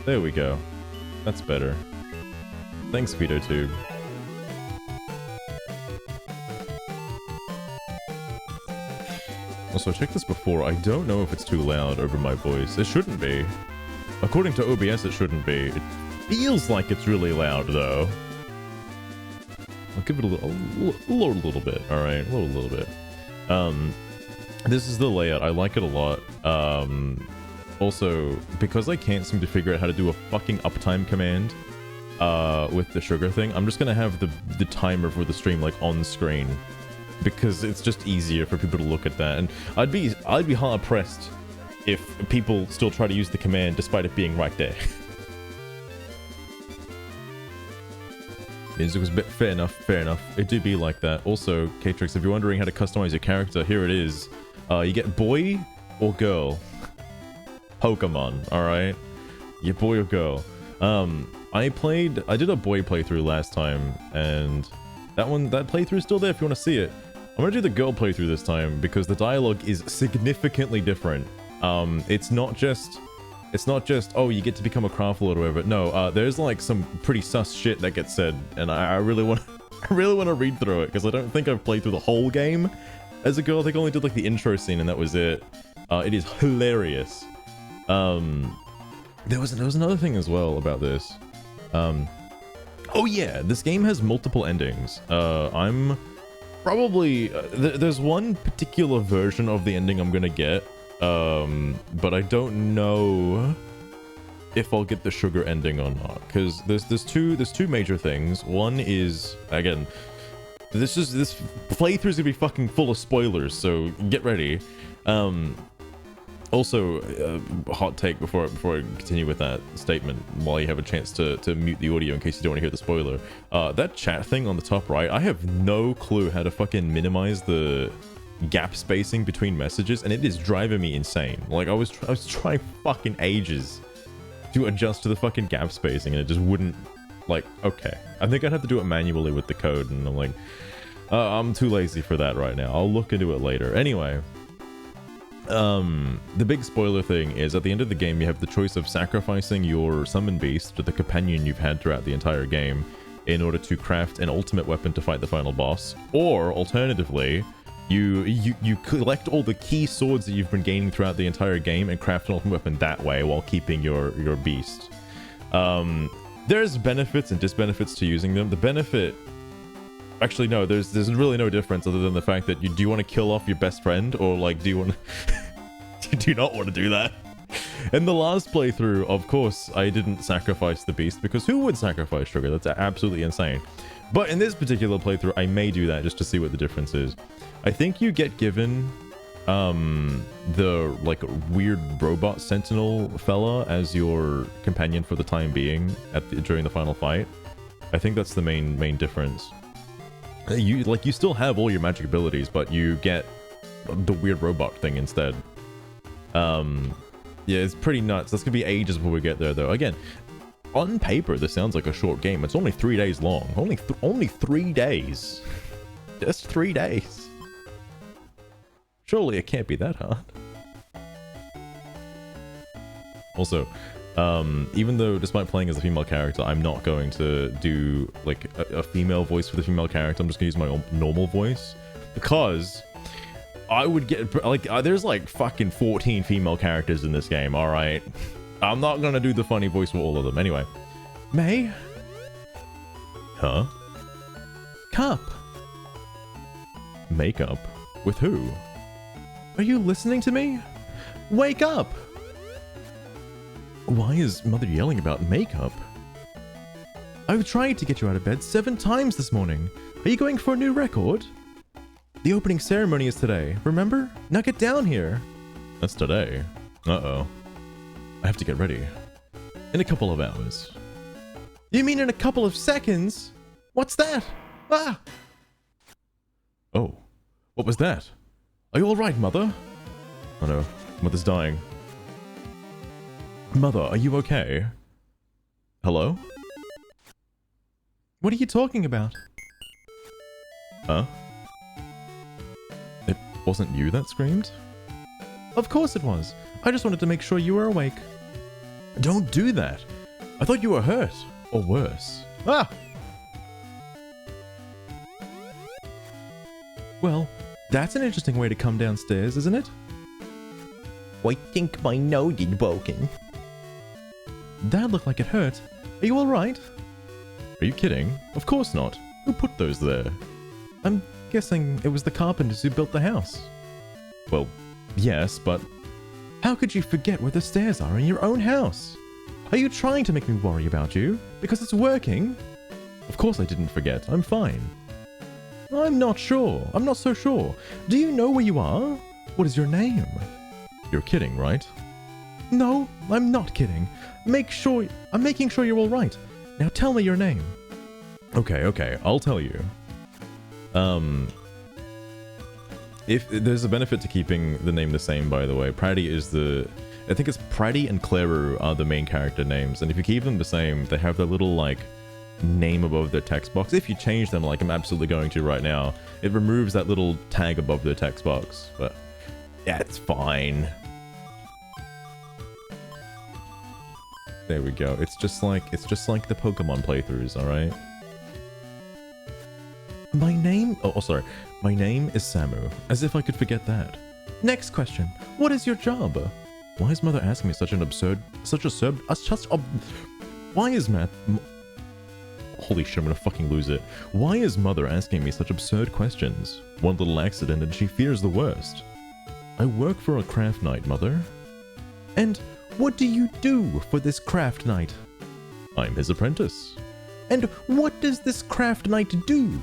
There we go. That's better. Thanks, PedoTube. Also, I checked this before. I don't know if it's too loud over my voice. It shouldn't be. According to OBS, it shouldn't be. It feels like it's really loud, though. I'll give it a little bit. All right, a little bit. This is the layout. I like it a lot. Also, because I can't seem to figure out how to do a fucking uptime command with the sugar thing, I'm just gonna have the timer for the stream like on screen, because it's just easier for people to look at that. And I'd be hard pressed if people still try to use the command despite it being right there. Music was a bit fair enough. It do be like that. Also, Catrix, if you're wondering how to customize your character, here it is. You get boy or girl. Pokemon, alright? You boy or girl. I did a boy playthrough last time, and that playthrough is still there if you want to see it. I'm gonna do the girl playthrough this time because the dialogue is significantly different. It's not just, oh, you get to become a craft lord or whatever. No, there's like some pretty sus shit that gets said, and I really want to read through it because I don't think I've played through the whole game as a girl. I think I only did like the intro scene and that was it. It is hilarious. There was another thing as well about this. Oh yeah, this game has multiple endings. I'm probably there's one particular version of the ending I'm gonna get. But I don't know if I'll get the sugar ending or not, because there's two major things. One is, again, this playthrough's gonna be fucking full of spoilers, so get ready. Also, hot take before I continue with that statement, while you have a chance to mute the audio in case you don't want to hear the spoiler. That chat thing on the top right, I have no clue how to fucking minimize the gap spacing between messages, and it is driving me insane. Like I was trying fucking ages to adjust to the fucking gap spacing, and it just wouldn't. Like, okay, I think I'd have to do it manually with the code, and I'm like, I'm too lazy for that right now. I'll look into it later. Anyway, the big spoiler thing is at the end of the game you have the choice of sacrificing your summon beast to the companion you've had throughout the entire game in order to craft an ultimate weapon to fight the final boss, or alternatively, you collect all the key swords that you've been gaining throughout the entire game and craft an ultimate weapon that way while keeping your beast. There's benefits and disbenefits to using them. The benefit... Actually, no, there's really no difference other than the fact that do you want to kill off your best friend, or like do you want to... do you not want to do that? In the last playthrough, of course, I didn't sacrifice the beast, because who would sacrifice sugar? That's absolutely insane. But in this particular playthrough, I may do that just to see what the difference is. I think you get given the like weird robot sentinel fella as your companion for the time being during the final fight. I think that's the main difference. You still have all your magic abilities, but you get the weird robot thing instead. Yeah, it's pretty nuts. That's gonna be ages before we get there, though. Again, on paper, this sounds like a short game. It's only 3 days long. Only 3 days. Just 3 days. Surely it can't be that hard. Also, even though despite playing as a female character, I'm not going to do like a female voice for the female character. I'm just gonna use my own normal voice, because I would get like there's like fucking 14 female characters in this game. All right, I'm not gonna do the funny voice for all of them. Anyway, May? Huh? Cup? Makeup? With who? Are you listening to me? Wake up! Why is Mother yelling about makeup? I've tried to get you out of bed 7 times this morning. Are you going for a new record? The opening ceremony is today, remember? Now get down here. That's today. Uh-oh. I have to get ready. In a couple of hours. You mean in a couple of seconds? What's that? Ah! Oh. What was that? Are you alright, Mother? Oh no. Mother's dying. Mother, are you okay? Hello? What are you talking about? Huh? It wasn't you that screamed? Of course it was. I just wanted to make sure you were awake. Don't do that. I thought you were hurt. Or worse. Ah! Well, that's an interesting way to come downstairs, isn't it? I think my nose is broken. That looked like it hurt. Are you alright? Are you kidding? Of course not. Who put those there? I'm guessing it was the carpenters who built the house. Well, yes, but how could you forget where the stairs are in your own house? Are you trying to make me worry about you? Because it's working? Of course I didn't forget. I'm fine. I'm not sure. I'm not so sure. Do you know where you are? What is your name? You're kidding, right? No, I'm not kidding. I'm making sure you're all right. Now tell me your name. Okay, I'll tell you. If there's a benefit to keeping the name the same, by the way. I think it's Praddy and Claru are the main character names, and if you keep them the same, they have their little, like, name above their text box. If you change them, like I'm absolutely going to right now, it removes that little tag above their text box, but yeah, it's fine. There we go. It's just like the Pokemon playthroughs, alright? My name is Samu, as if I could forget that. Next question. What is your job? Why is Mother asking me holy shit, I'm gonna fucking lose it. Why is Mother asking me such absurd questions? One little accident and she fears the worst. I work for a craft knight, Mother. And what do you do for this craft knight? I'm his apprentice. And what does this craft knight do?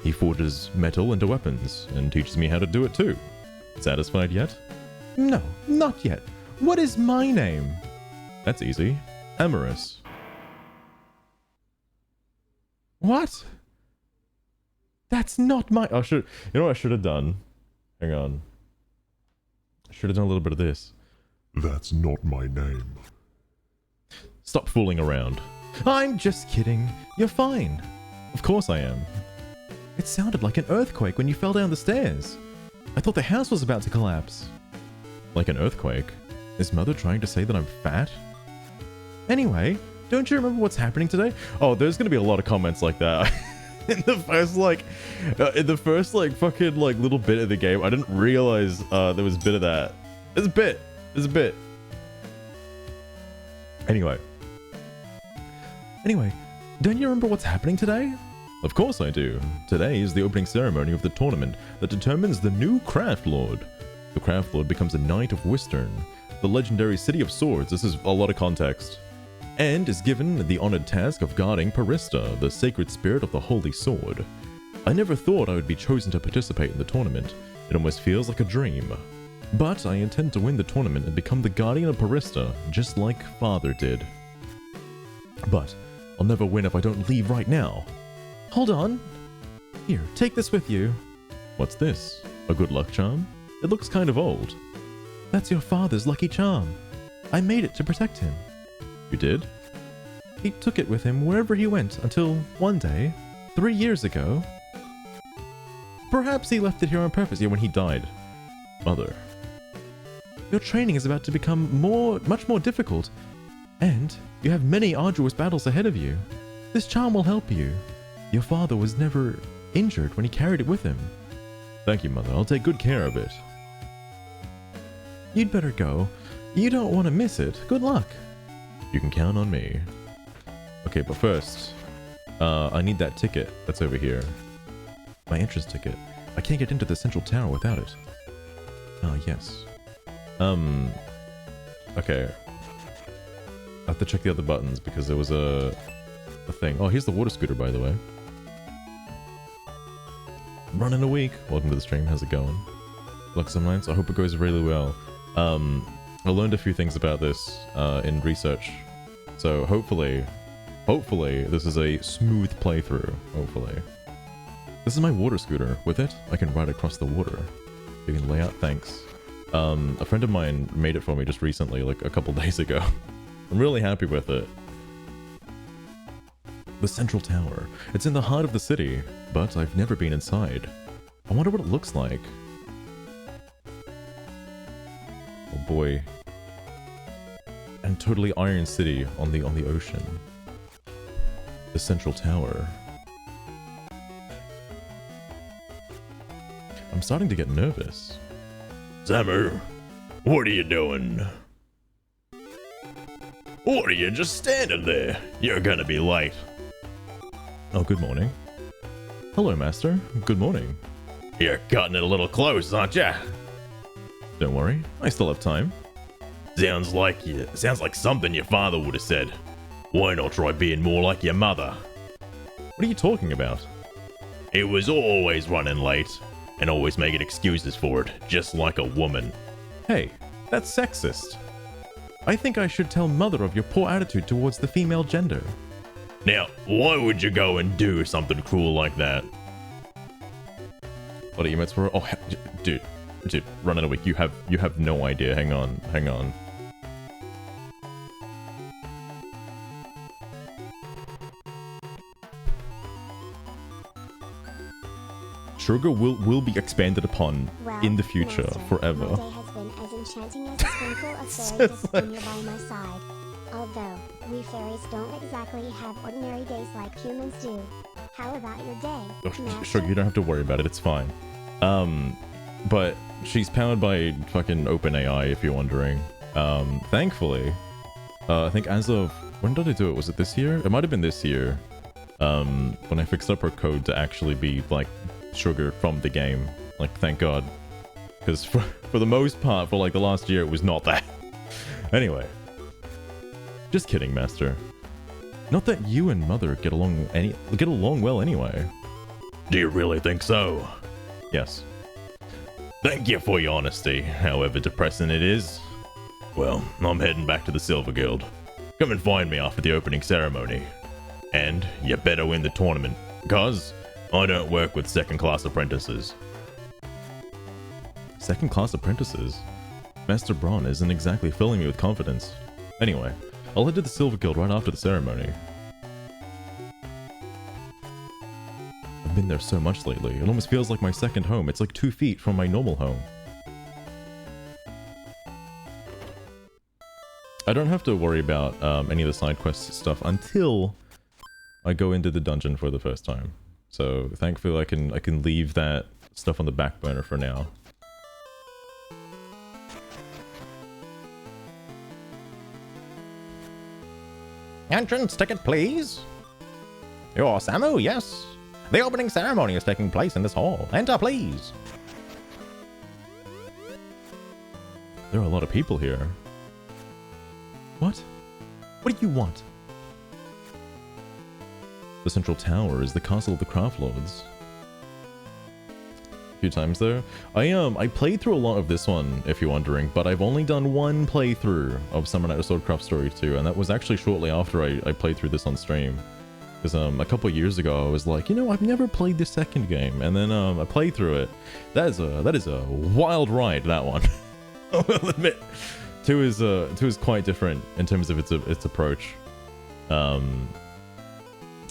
He forges metal into weapons and teaches me how to do it too. Satisfied yet? No, not yet. What is my name? That's easy. Amorous. What? That's not my... Oh, you know what I should have done? Hang on. I should have done a little bit of this. That's not my name. Stop fooling around. I'm just kidding. You're fine. Of course I am. It sounded like an earthquake when you fell down the stairs. I thought the house was about to collapse. Like an earthquake? Is Mother trying to say that I'm fat? Anyway, don't you remember what's happening today? Oh, there's gonna be a lot of comments like that. in the first fucking little bit of the game, I didn't realize there was a bit of that. There's a bit. Anyway, don't you remember what's happening today? Of course I do. Today is the opening ceremony of the tournament that determines the new Craft Lord. The Craft Lord becomes a Knight of Wistern, the legendary City of Swords. This is a lot of context. And is given the honored task of guarding Parista, the sacred spirit of the Holy Sword. I never thought I would be chosen to participate in the tournament. It almost feels like a dream. But I intend to win the tournament and become the guardian of Parista, just like Father did. But I'll never win if I don't leave right now. Hold on. Here, take this with you. What's this? A good luck charm? It looks kind of old. That's your father's lucky charm. I made it to protect him. You did? He took it with him wherever he went until one day, 3 years ago. Perhaps he left it here on purpose, when he died. Mother. Your training is about to become much more difficult, and you have many arduous battles ahead of you. This charm will help you. Your father was never injured when he carried it with him. Thank you, Mother. I'll take good care of it. You'd better go. You don't want to miss it. Good luck. You can count on me. Okay, but first, I need that ticket that's over here. My entrance ticket. I can't get into the central tower without it. Ah, yes. Okay. I have to check the other buttons because there was a thing. Oh, here's the water scooter, by the way. Running a week. Welcome to the stream. How's it going? Luck some nights. I hope it goes really well. I learned a few things about this in research. So hopefully this is a smooth playthrough. Hopefully. This is my water scooter. With it, I can ride across the water. You can lay out. Thanks. A friend of mine made it for me just recently, like a couple days ago. I'm really happy with it. The Central Tower. It's in the heart of the city, but I've never been inside. I wonder what it looks like. Oh boy. And totally Iron City on the ocean. The Central Tower. I'm starting to get nervous. Samu, what are you doing? What are you just standing there? You're gonna be late. Oh, good morning. Hello, Master. Good morning. You're cutting it a little close, aren't ya? Don't worry, I still have time. Sounds like something your father would have said. Why not try being more like your mother? What are you talking about? It was always running late, and always making excuses for it, just like a woman. Hey, that's sexist. I think I should tell Mother of your poor attitude towards the female gender. Now, why would you go and do something cruel like that? What are you meant for? Oh, dude, run in a week. You have no idea. Hang on. Sugar will be expanded upon in the future, Master, forever. My day has been as enchanting as a sprinkle of fairy dust when you're by my side. Although, we fairies don't exactly have ordinary days like humans do. How about your day, Oh, Sugar, you don't have to worry about it. It's fine. But she's powered by fucking OpenAI, if you're wondering. Thankfully, I think as of... When did I do it? Was it this year? It might have been this year. When I fixed up her code to actually be, like, Sugar from the game. Like, thank God. Because for the most part, for, like, the last year, it was not that. Anyway. Just kidding, Master. Not that you and Mother get along well anyway. Do you really think so? Yes. Thank you for your honesty, however depressing it is. Well, I'm heading back to the Silver Guild. Come and find me after the opening ceremony. And you better win the tournament, cause I don't work with second-class apprentices. Second-class apprentices? Master Braun isn't exactly filling me with confidence. Anyway, I'll head to the Silver Guild right after the ceremony. I've been there so much lately, it almost feels like my second home. It's like 2 feet from my normal home. I don't have to worry about any of the side quest stuff until I go into the dungeon for the first time. So thankfully I can leave that stuff on the back burner for now. Entrance ticket, please. You're Samu, yes. The opening ceremony is taking place in this hall. Enter, please. There are a lot of people here. What? What do you want? The Central Tower is the castle of the Craft Lords. A few times though. I played through a lot of this one, if you're wondering, but I've only done one playthrough of Summon Night Swordcraft Story 2, and that was actually shortly after I played through this on stream. Because a couple of years ago I was like, you know, I've never played the second game, and then I played through it. That is a wild ride, that one. I will admit. 2 is quite different in terms of its approach.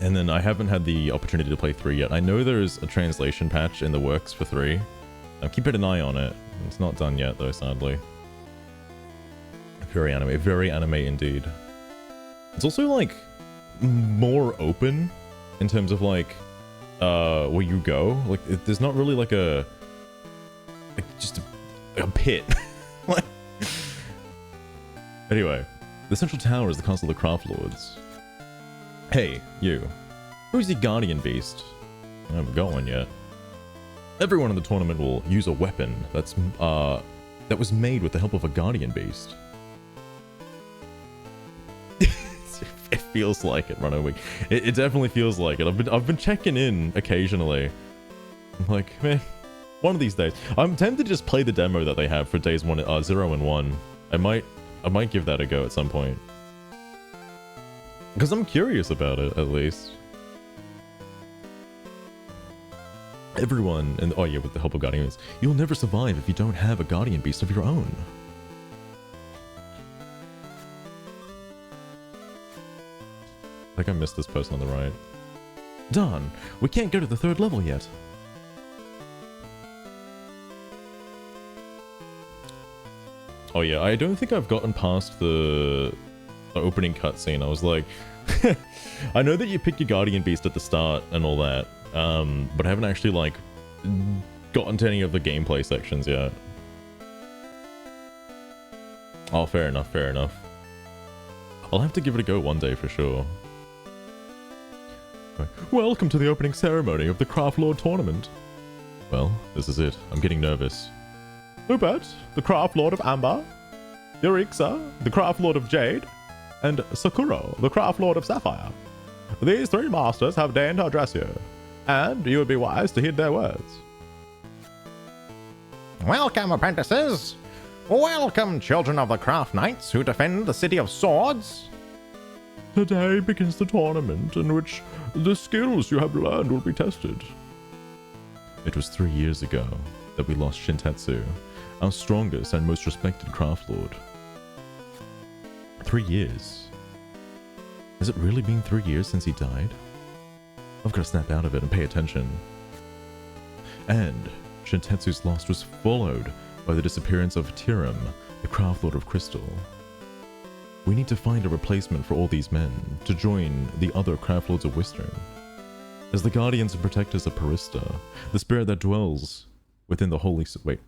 And then I haven't had the opportunity to play 3 yet. I know there's a translation patch in the works for 3. I'm keeping an eye on it. It's not done yet though, sadly. Very anime indeed. It's also like more open in terms of like where you go. Like there's not really like just a pit. Like, anyway, the Central Tower is the castle of the Craft Lords. Hey, you. Who's your guardian beast? I haven't got one yet. Everyone in the tournament will use a weapon that was made with the help of a guardian beast. It feels like it, Runaway. It definitely feels like it. I've been checking in occasionally. I'm like, man, one of these days. I'm tempted to just play the demo that they have for days 0 and 1. I might give that a go at some point. Because I'm curious about it, at least. Everyone, and oh yeah, with the help of guardians, you'll never survive if you don't have a guardian beast of your own. I think I missed this person on the right. Darn, we can't go to the 3rd level yet. Oh yeah, I don't think I've gotten past the opening cutscene. I was like, I know that you pick your guardian beast at the start and all that, but I haven't actually like gotten to any of the gameplay sections yet. Oh, fair enough, fair enough. I'll have to give it a go one day for sure. Right. Welcome to the opening ceremony of the Craft Lord Tournament. Well, this is it. I'm getting nervous. Hubert, the Craft Lord of Amber, Yurixa, the Craft Lord of Jade, and Sakuro, the Craft Lord of Sapphire. These three masters have deigned to address you, and you would be wise to heed their words. Welcome, apprentices! Welcome, children of the Craft Knights who defend the City of Swords! Today begins the tournament in which the skills you have learned will be tested. It was 3 years ago that we lost Shintetsu, our strongest and most respected craft lord. 3 years? Has it really been 3 years since he died? I've got to snap out of it and pay attention. And Shintetsu's loss was followed by the disappearance of Tiram, the craft lord of Crystal. We need to find a replacement for all these men to join the other craft lords of Western. As the guardians and protectors of Parista, the spirit that dwells within the holy... Wait.